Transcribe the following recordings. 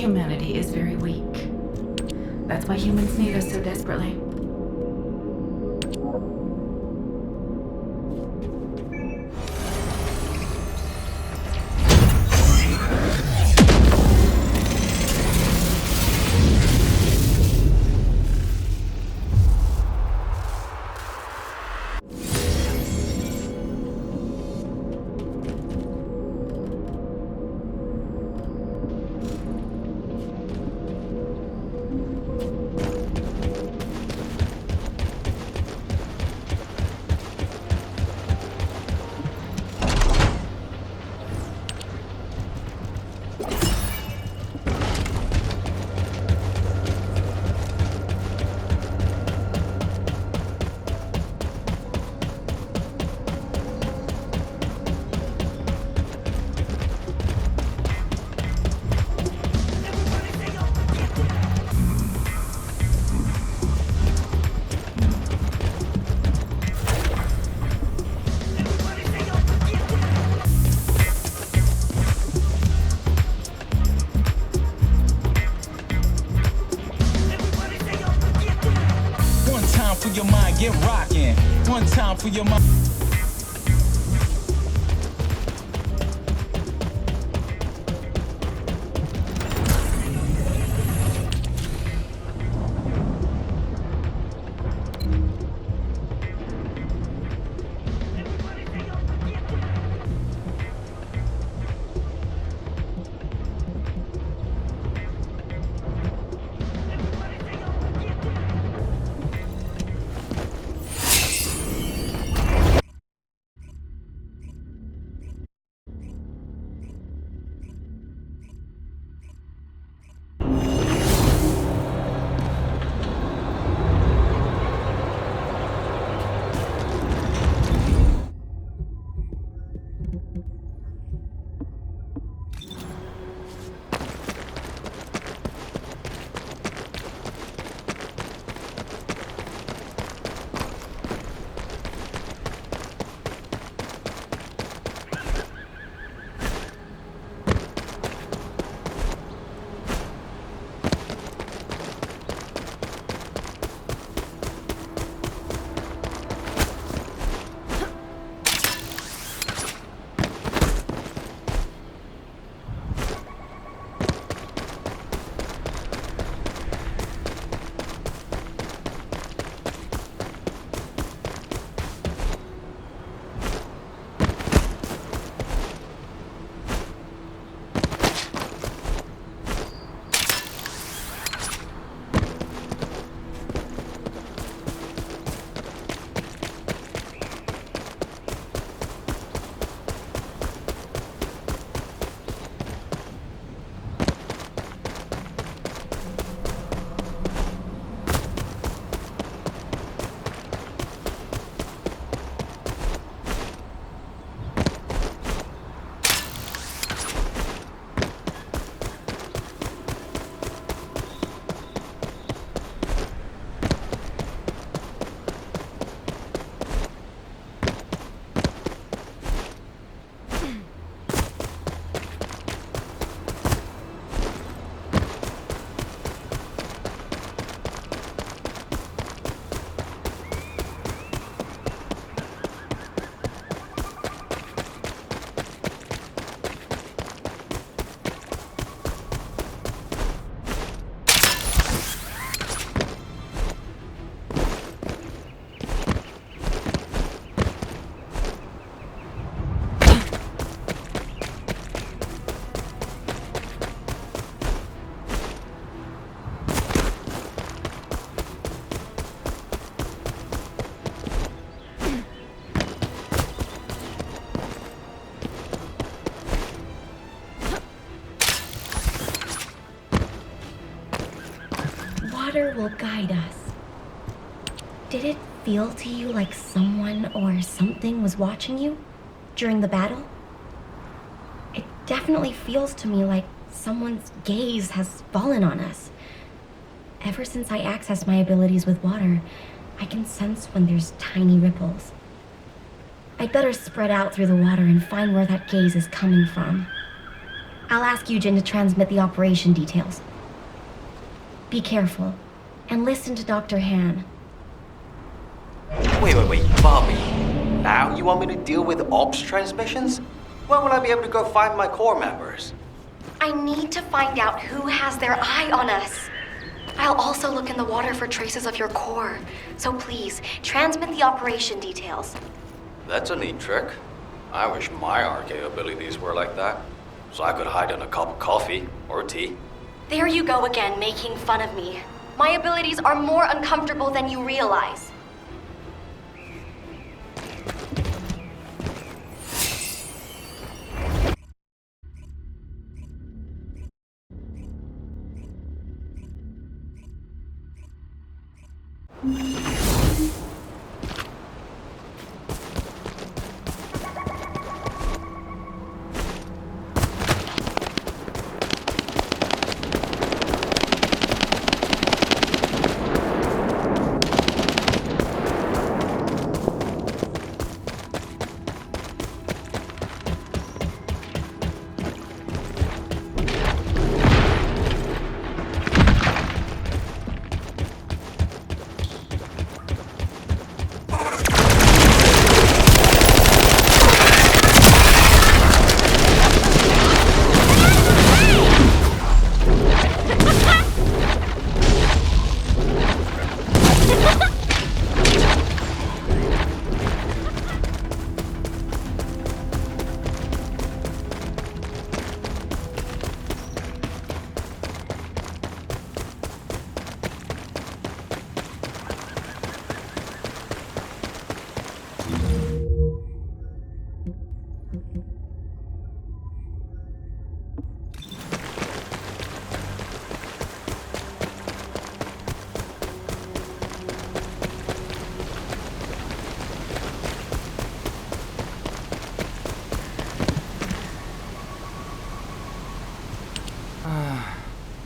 Humanity is very weak. That's why humans need us so desperately. For your mind, get rockin'. One time for your mind. water will guide us. Did it feel to you like someone or something was watching you during the battle? It definitely feels to me like someone's gaze has fallen on us. Ever since I accessed my abilities with water, I can sense when there's tiny ripples. I'd better spread out through the water and find where that gaze is coming from. I'll ask Eugen to transmit the operation details. Be careful, and listen to Dr. Han. Wait, Bobby. Now you want me to deal with ops transmissions? When will I be able to go find my core members? I need to find out who has their eye on us. I'll also look in the water for traces of your core. So please, transmit the operation details. That's a neat trick. I wish my RK abilities were like that. So I could hide in a cup of coffee or tea. There you go again, making fun of me. My abilities are more uncomfortable than you realize.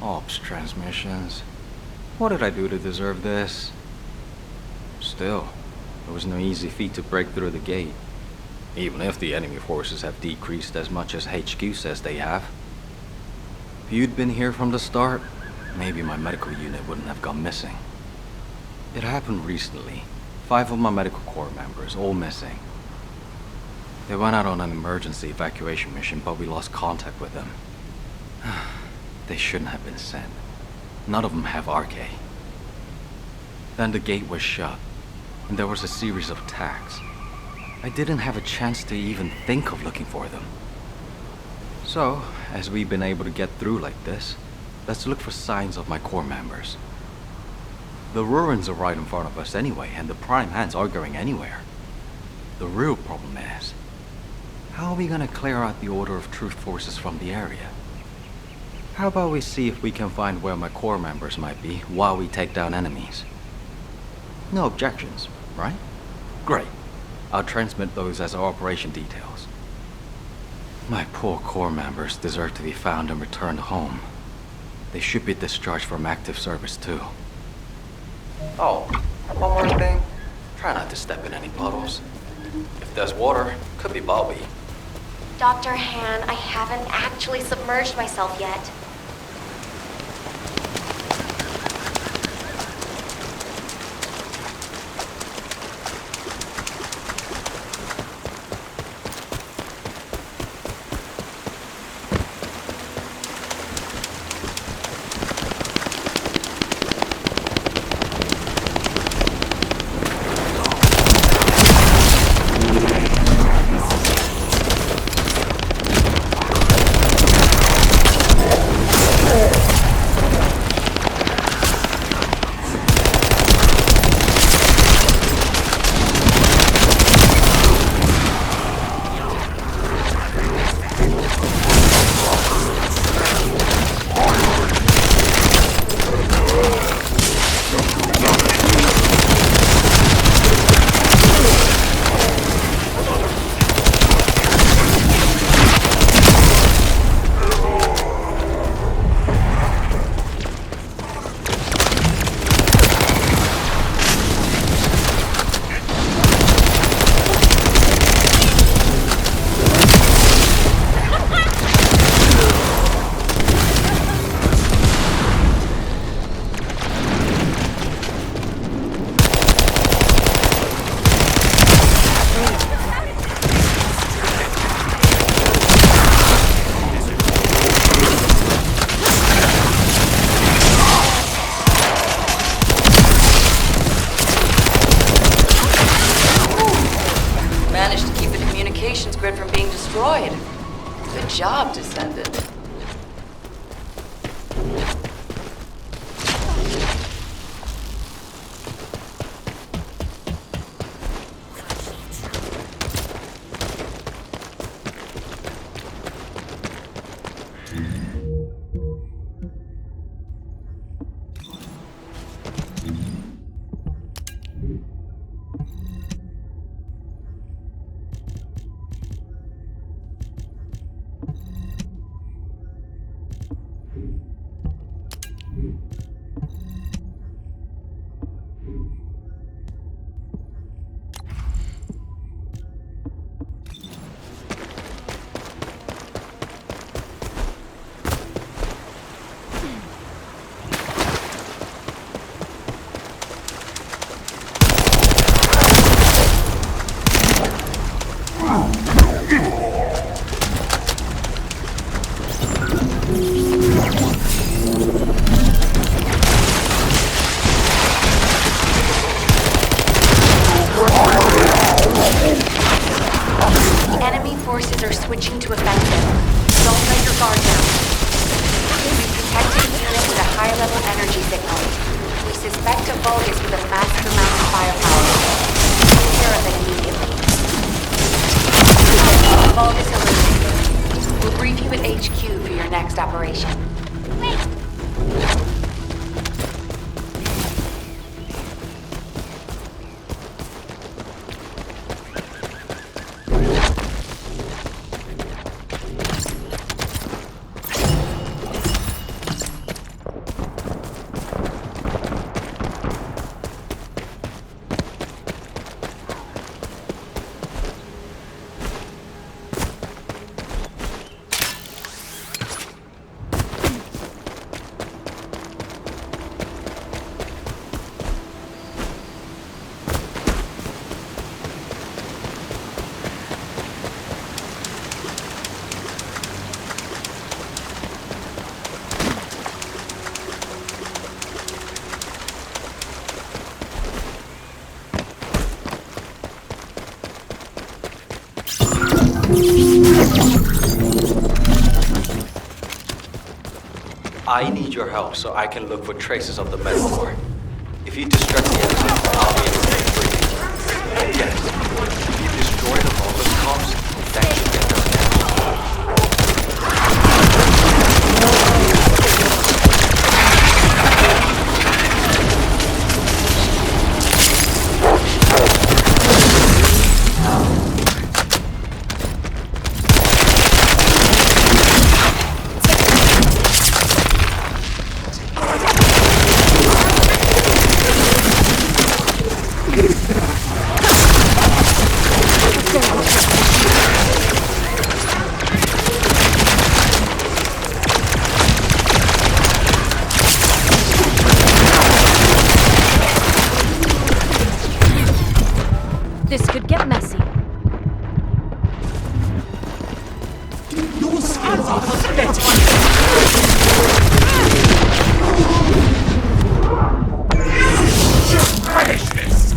Ops transmissions. What did I do to deserve this? Still, it was no easy feat to break through the gate. Even if the enemy forces have decreased as much as HQ says they have. If you'd been here from the start, maybe my medical unit wouldn't have gone missing. It happened recently. 5 of my medical corps members, all missing. They went out on an emergency evacuation mission, but we lost contact with them. They shouldn't have been sent. None of them have RK. Then the gate was shut, and there was a series of attacks. I didn't have a chance to even think of looking for them. So, as we've been able to get through like this, let's look for signs of my core members. The ruins are right in front of us anyway, and the Prime Hands aren't going anywhere. The real problem is, how are we gonna clear out the Order of Truth forces from the area? How about we see if we can find where my core members might be while we take down enemies? No objections, right? Great. I'll transmit those as our operation details. My poor core members deserve to be found and returned home. They should be discharged from active service too. Oh, one more thing. Try not to step in any puddles. If there's water, could be Bobby. Dr. Han, I haven't actually submerged myself yet. destroyed. Good job, Descendant. Forces are switching to offensive. Don't let your guard down. We detected a unit with a high-level energy signal. We suspect a Vulgus with a massive amount of firepower. Take care of it immediately. Vulgus eliminated. We'll brief you at HQ for your next operation. Wait! I need your help so I can look for traces of the metaphor. If you distract the enemy, I'll be able to free you. And yes, if you destroy the Vulgus comms, that should get them down. This could get messy. Your skills are pathetic. Just relish this.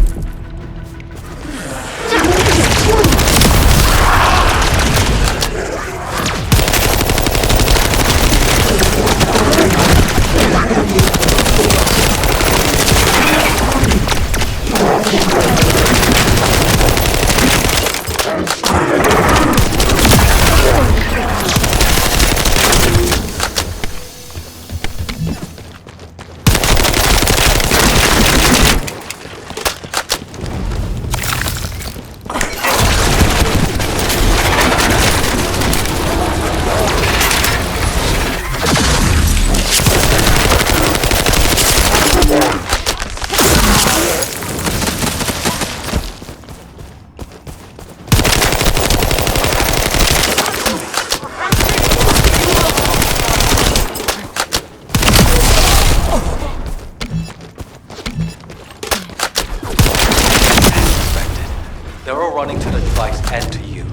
They're all running to the device and to you.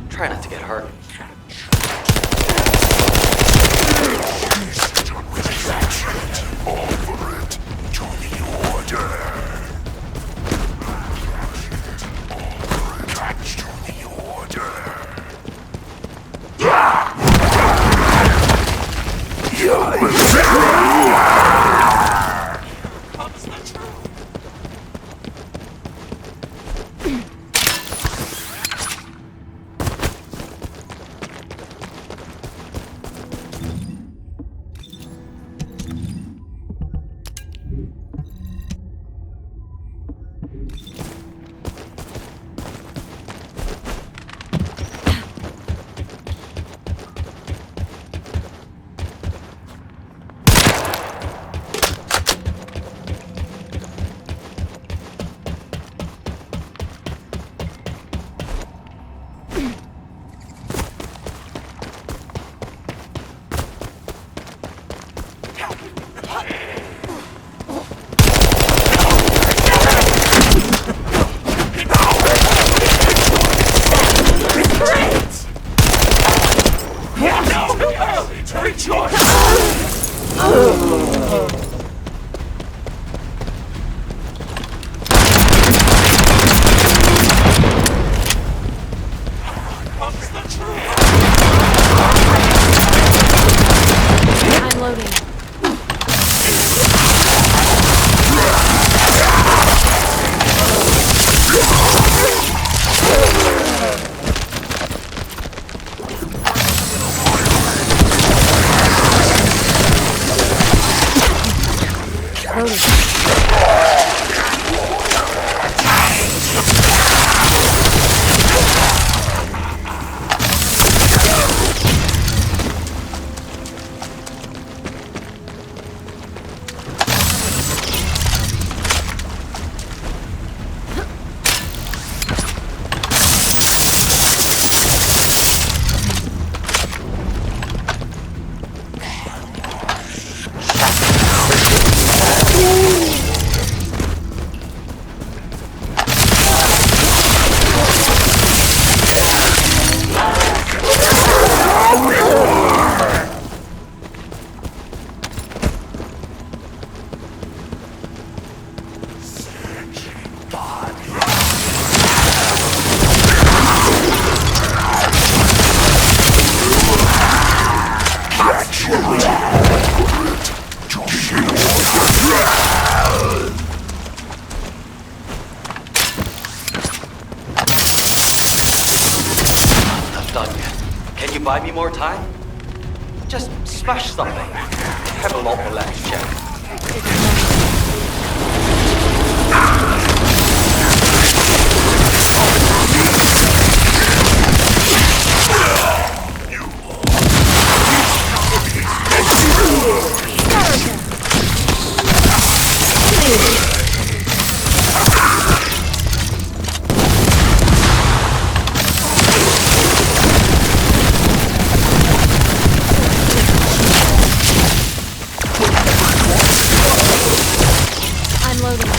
Try not to get hurt. Loaded. Can you buy me more time? Just smash something. Have a lot more left, check. I'm loading.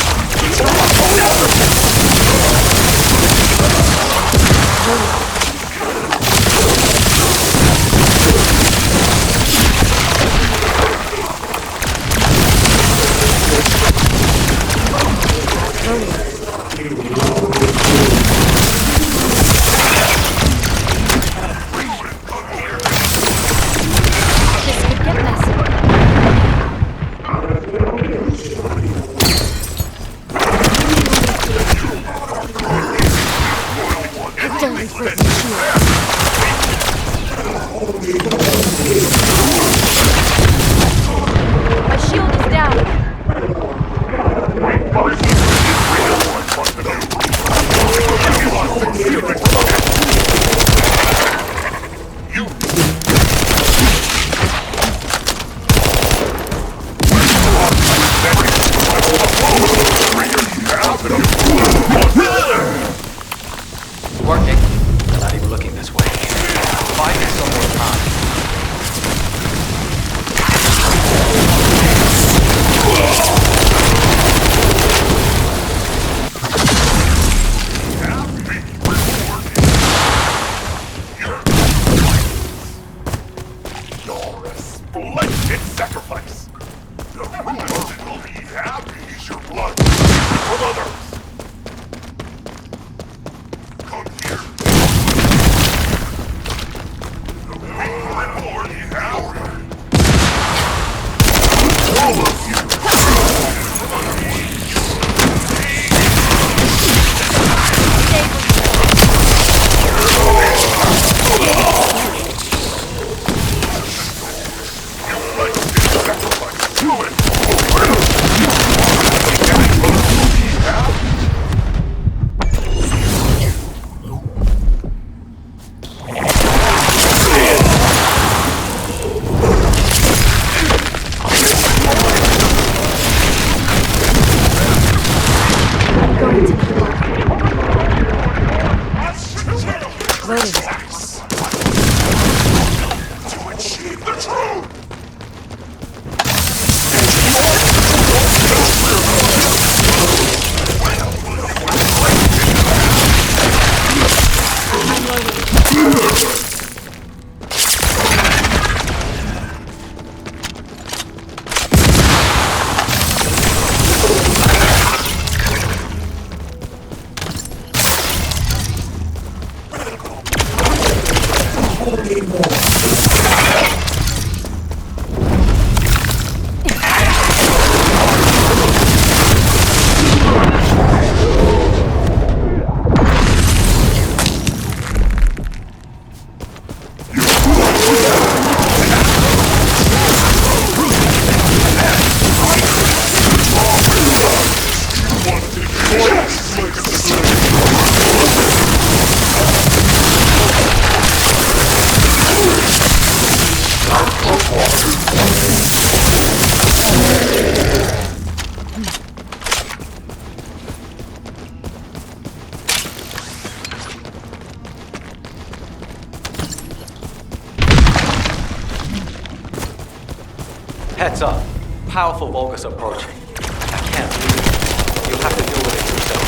Heads up. Powerful Vulgus approaching. I can't leave. You'll have to deal with it yourself.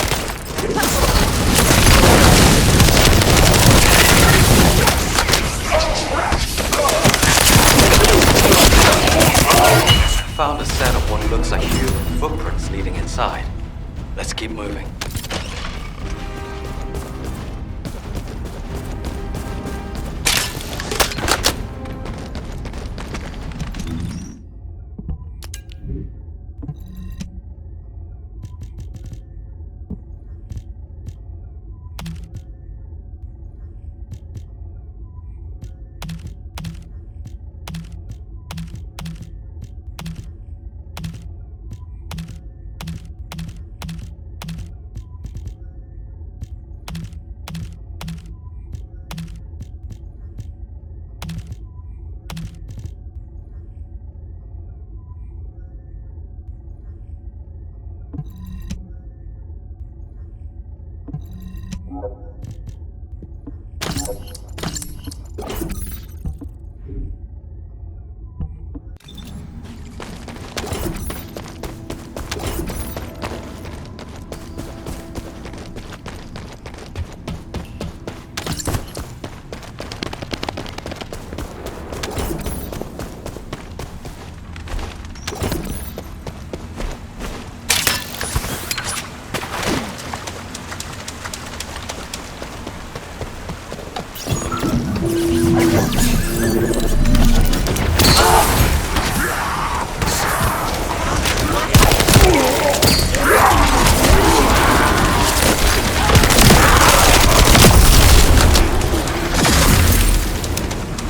Found a set of what looks like human footprints leading inside. Let's keep moving.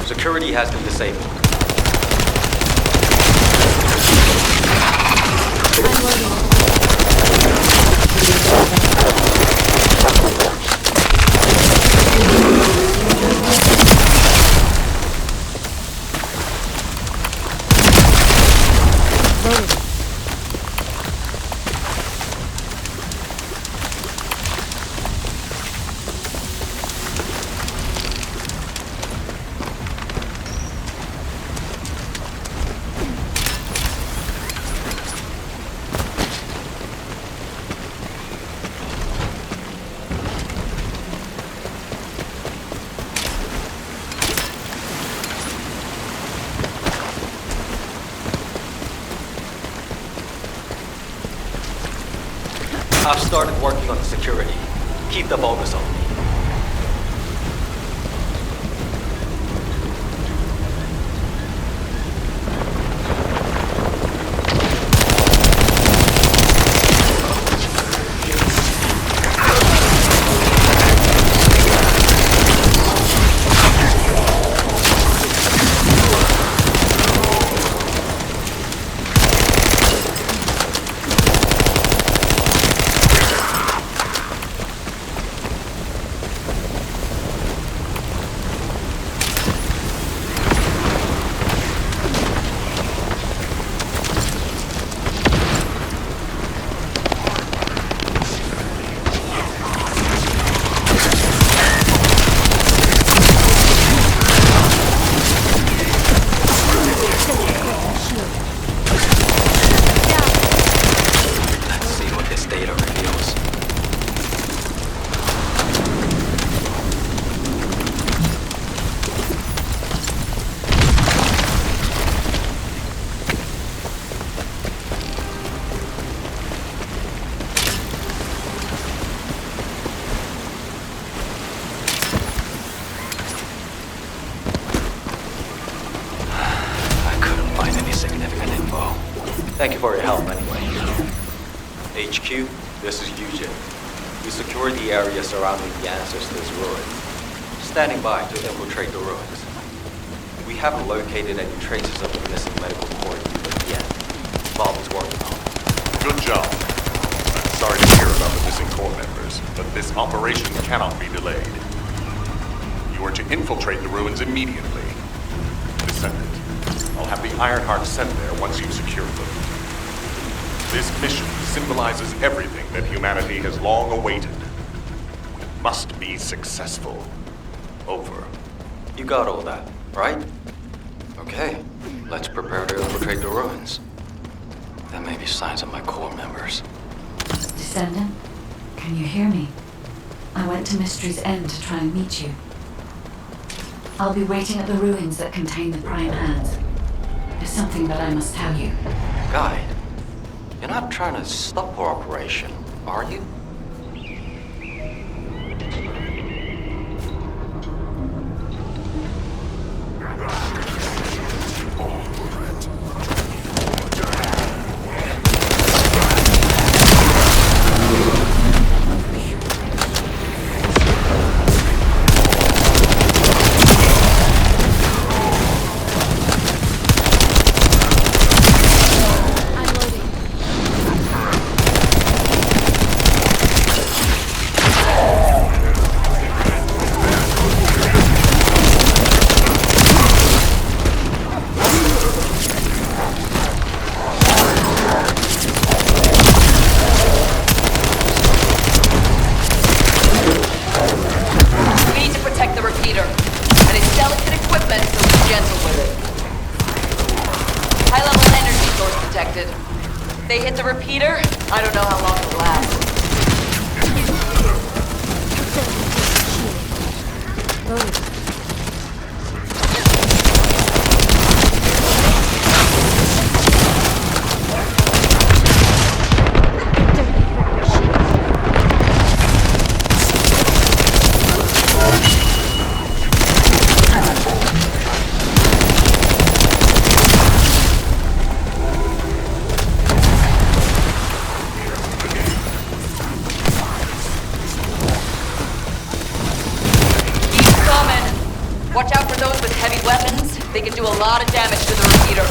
Security has been disabled. I've started working on the security. Keep the Vulgus on me. Thank you for your help anyway. HQ, this is Eugen. We secured the area surrounding the Ancestors' ruins. Standing by to infiltrate the ruins. We haven't located any traces of the missing medical corps unit yet. Bob is working on it. Good job. I'm sorry to hear about the missing corps members, but this operation cannot be delayed. You are to infiltrate the ruins immediately. Descendant, I'll have the Ironheart sent there once you've secured them. This mission symbolizes everything that humanity has long awaited. We must be successful. Over. You got all that, right? Okay, Let's prepare to infiltrate the ruins. There may be signs of my core members. Descendant, can you hear me? I went to Mystery's End to try and meet you. I'll be waiting at the ruins that contain the Prime Hands. There's something that I must tell you. Guide, you're not trying to stop our operation, are you? They hit the repeater, I don't know how long it'll last. Watch out for those with heavy weapons. They can do a lot of damage to the repeater.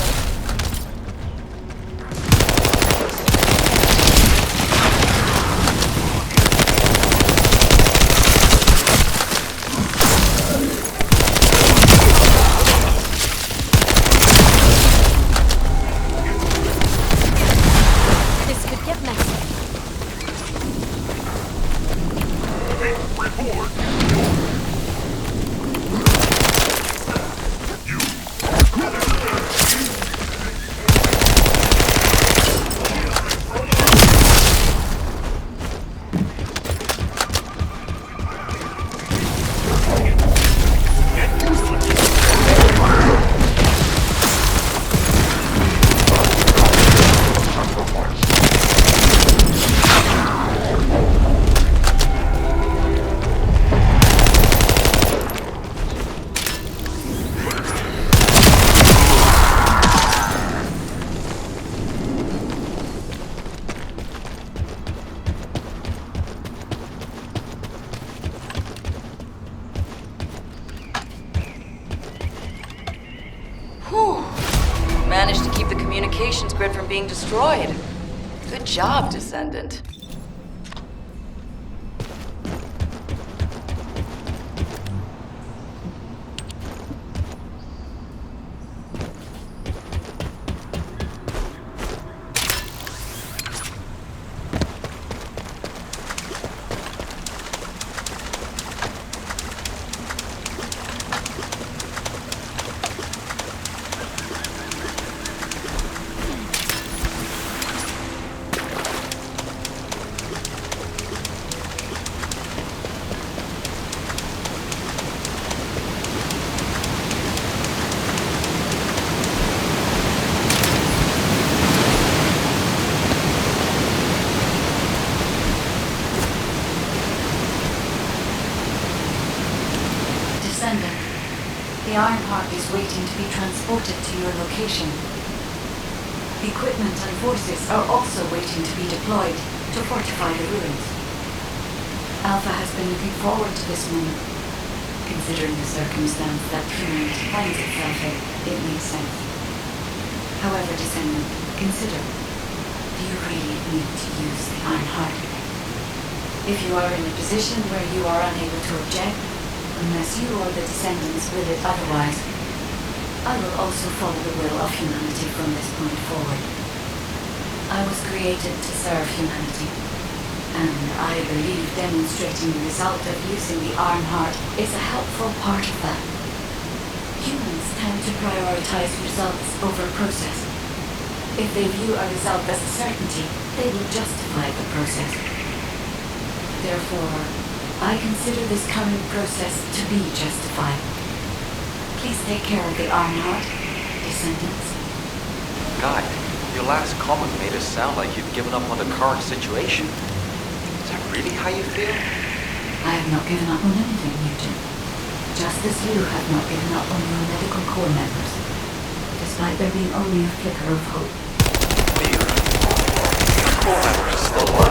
This could get messy. Managed to keep the communications grid from being destroyed. Good job, Descendant. The Ironheart is waiting to be transported to your location. Equipment and forces are also waiting to be deployed to fortify the ruins. Alpha has been looking forward to this moment. Considering the circumstance that humanity finds itself in, it makes sense. However, Descendant, consider, do you really need to use the Ironheart? If you are in a position where you are unable to object, unless you or the Descendants will it otherwise, I will also follow the will of humanity from this point forward. I was created to serve humanity, and I believe demonstrating the result of using the Ironheart is a helpful part of that. Humans tend to prioritize results over process. If they view a result as a certainty, they will justify the process. Therefore, I consider this current process to be justified. Please take care of the Arnhard, Descendants. Guy, your last comment made it sound like you've given up on the current situation. Is that really how you feel? I have not given up on anything, Nugent. Just as you have not given up on your medical corps members, despite there being only a flicker of hope. The corps members are still alive.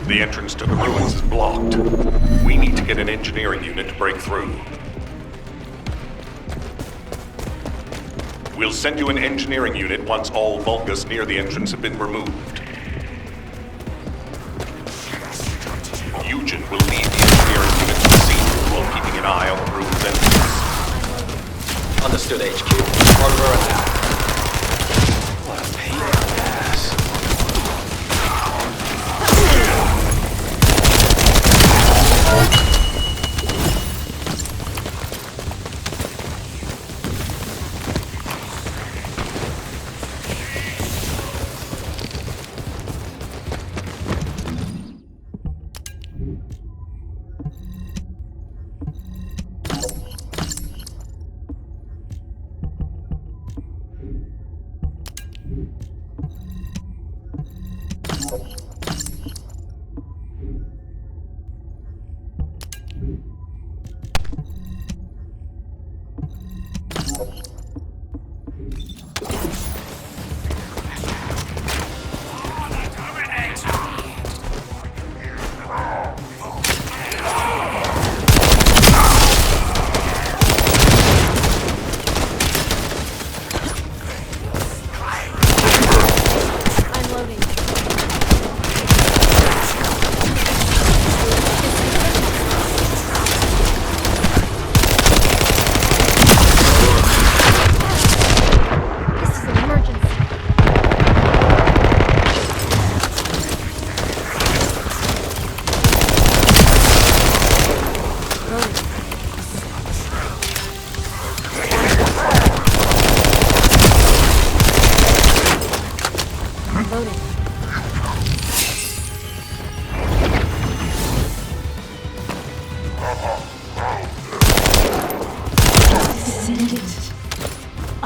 The entrance to the ruins is blocked. We need to get an engineering unit to break through. We'll send you an engineering unit once all Vulgus near the entrance have been removed. Eugen will lead the engineering unit to the scene while keeping an eye on the ruins entrance. Understood, HQ. Hardware and now. What a pain in the ass.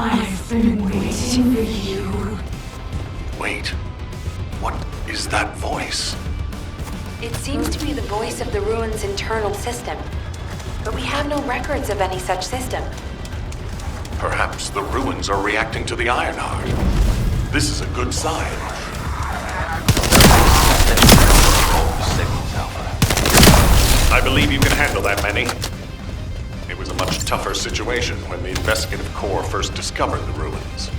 I've been waiting for you. Wait. What is that voice? It seems to be the voice of the ruins' internal system. But we have no records of any such system. Perhaps the ruins are reacting to the Ironheart. This is a good sign. Signals, Alpha. I believe you can handle that, Manny. It was a much tougher situation when the investigative corps first discovered the ruins.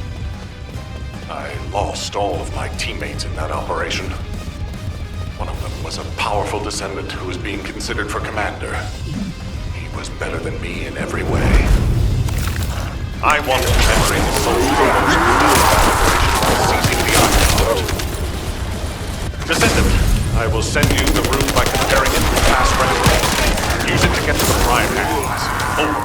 I lost all of my teammates in that operation. One of them was a powerful descendant who was being considered for commander. He was better than me in every way. I wanted to generate the most promotion by seizing the Ironheart. Descendant, I will send you the room by comparing it with past records. Use it to get to the prime hands. Over.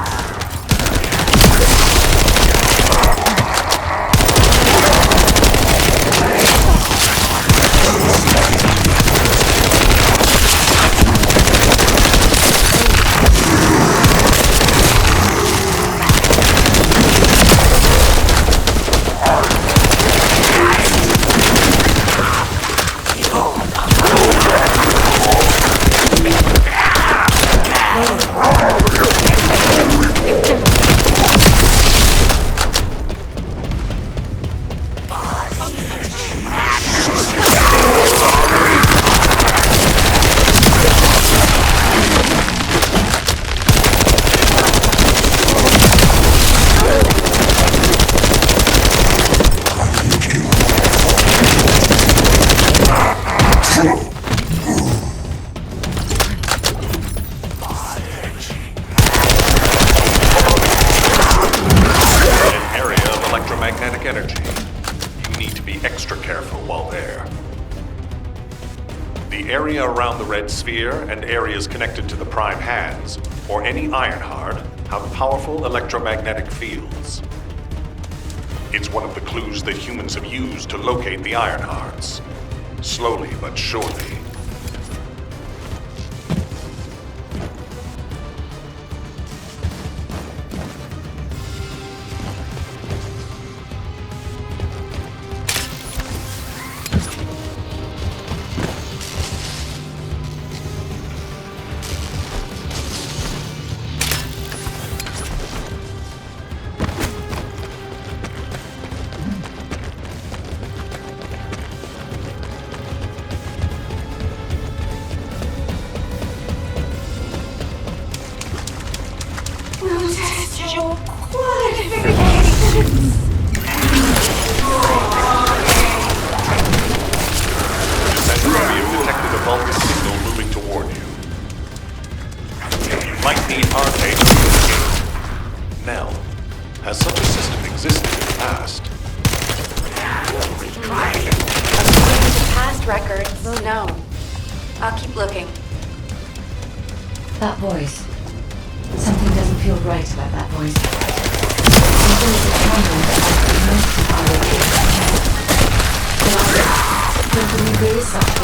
be extra careful while there. The area around the red sphere and areas connected to the prime hands, or any Ironheart, have powerful electromagnetic fields. It's one of the clues that humans have used to locate the Ironhearts. Slowly but surely. That voice. Something doesn't feel right about that voice. There is a camera that I can there is such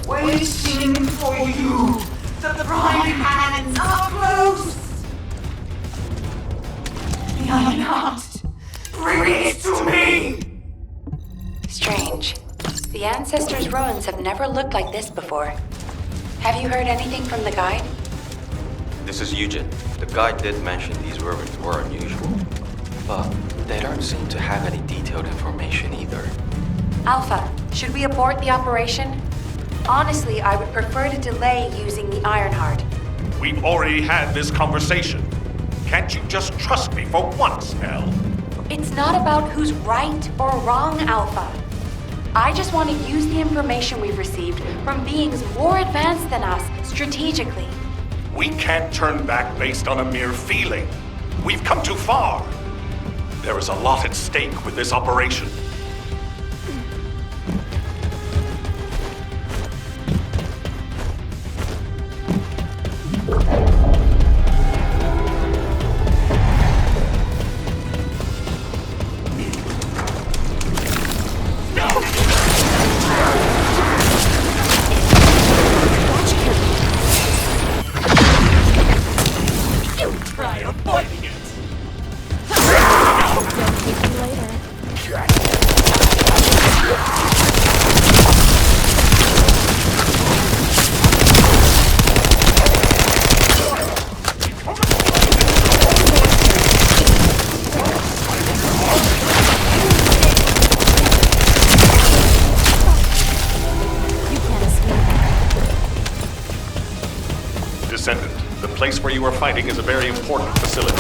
Waiting for you! The prime hands are close! The Ironheart! Bring it to me! Strange. The Ancestors' ruins have never looked like this before. Have you heard anything from the guide? This is Eugen. The guide did mention these ruins were unusual, but they don't seem to have any detailed information either. Alpha, should we abort the operation? Honestly, I would prefer to delay using the Ironheart. We've already had this conversation. Can't you just trust me for once, Nell? It's not about who's right or wrong, Alpha. I just want to use the information we've received from beings more advanced than us strategically. We can't turn back based on a mere feeling. We've come too far. There is a lot at stake with this operation. Descendant, the place where you are fighting is a very important facility.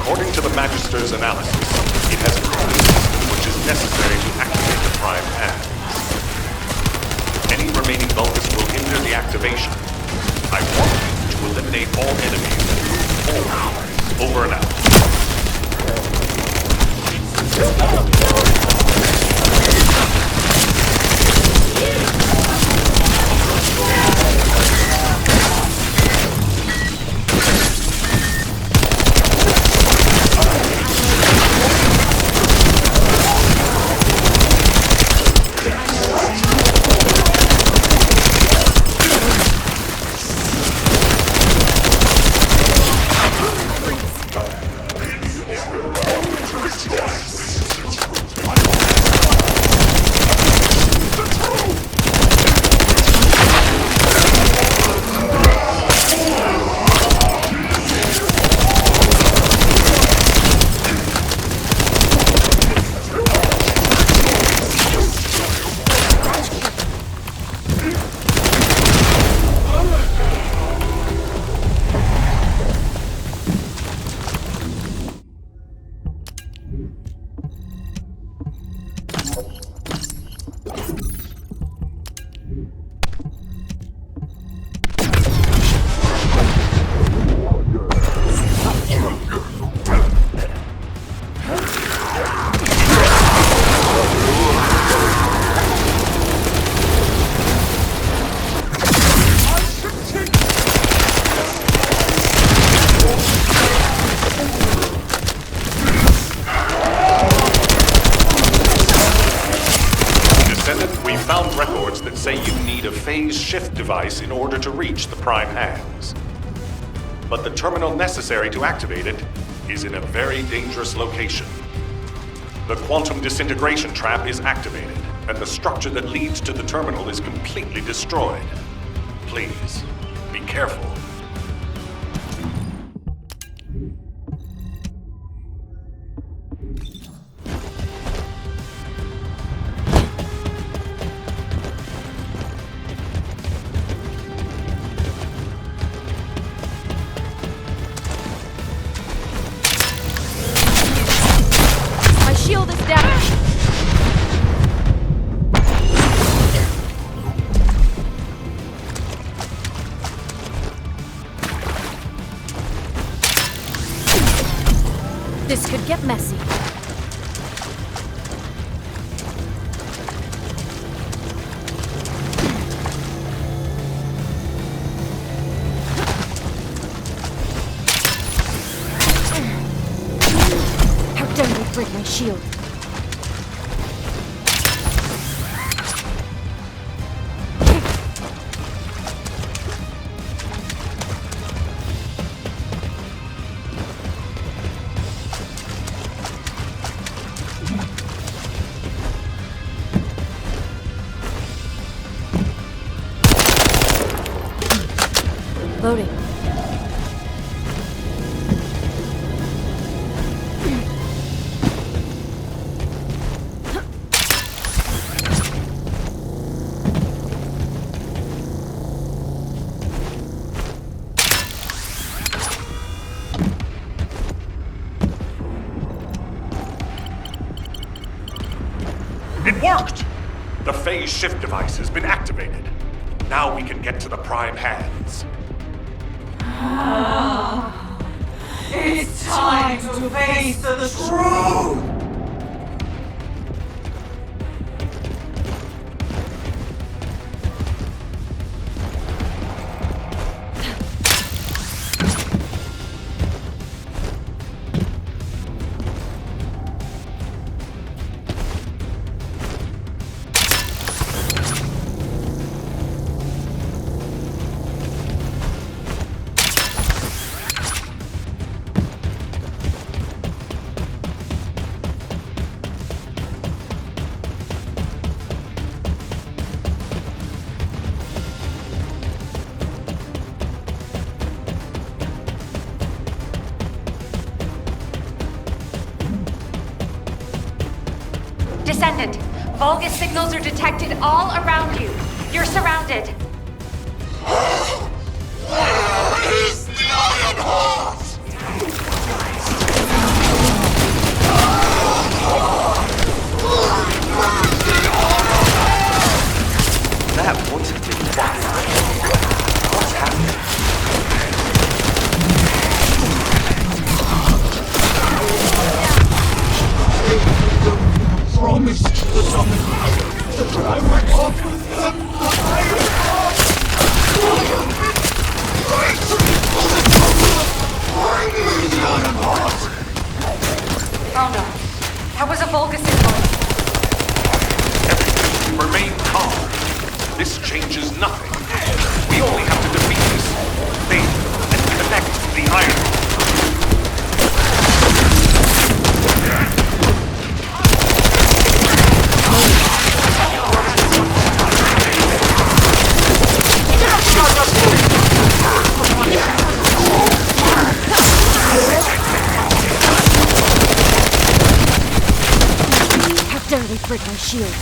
According to the Magister's analysis, it has a cooling system which is necessary to activate the prime hands. Any remaining Vulgus will hinder the activation. I want you to eliminate all enemies and move forward. Over and out. found records that say you need a phase shift device in order to reach the Prime Hands. But the terminal necessary to activate it is in a very dangerous location. The quantum disintegration trap is activated, and the structure that leads to the terminal is completely destroyed. Please, be careful. My shield is down. This could get messy. How dare they break my shield? Loading. It worked! The phase shift device has been activated. Now we can get to the Prime Hands. It's time to face the truth! Descendant, Vulgus signals are detected all around you. You're surrounded. Where is the Iron Heart? That wouldn't have been fun. What's happening? Promised the summon to direct off with them the Iron Heart! Bring me the Iron Heart! Oh no. That was a Vulgus signal. Everything remain calm. This changes nothing. We only have to defeat this thing and connect the Iron Heart. How dare they break my shield?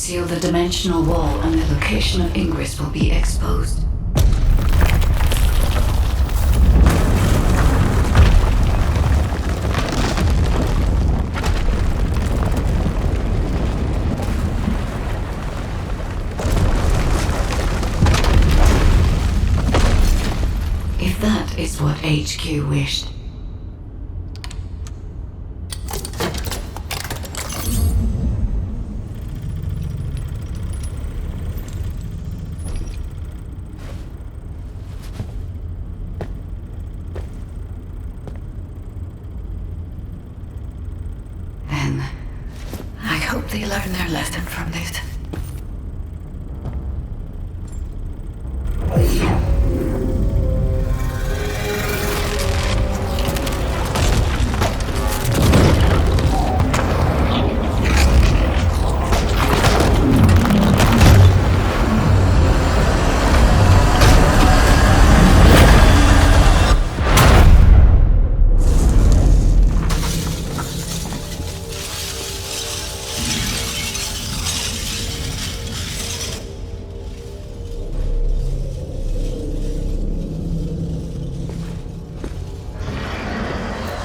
Seal the dimensional wall and the location of ingress will be exposed. If that is what HQ wished. Then I hope they learn their lesson from this.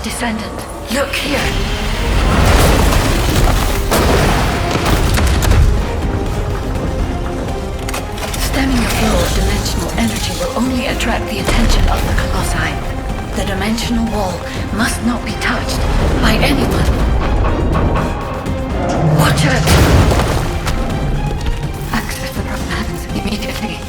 Descendant, look here! Stemming the flow of dimensional energy will only attract the attention of the Colossi. The dimensional wall must not be touched by anyone. Watch it! Access the program immediately.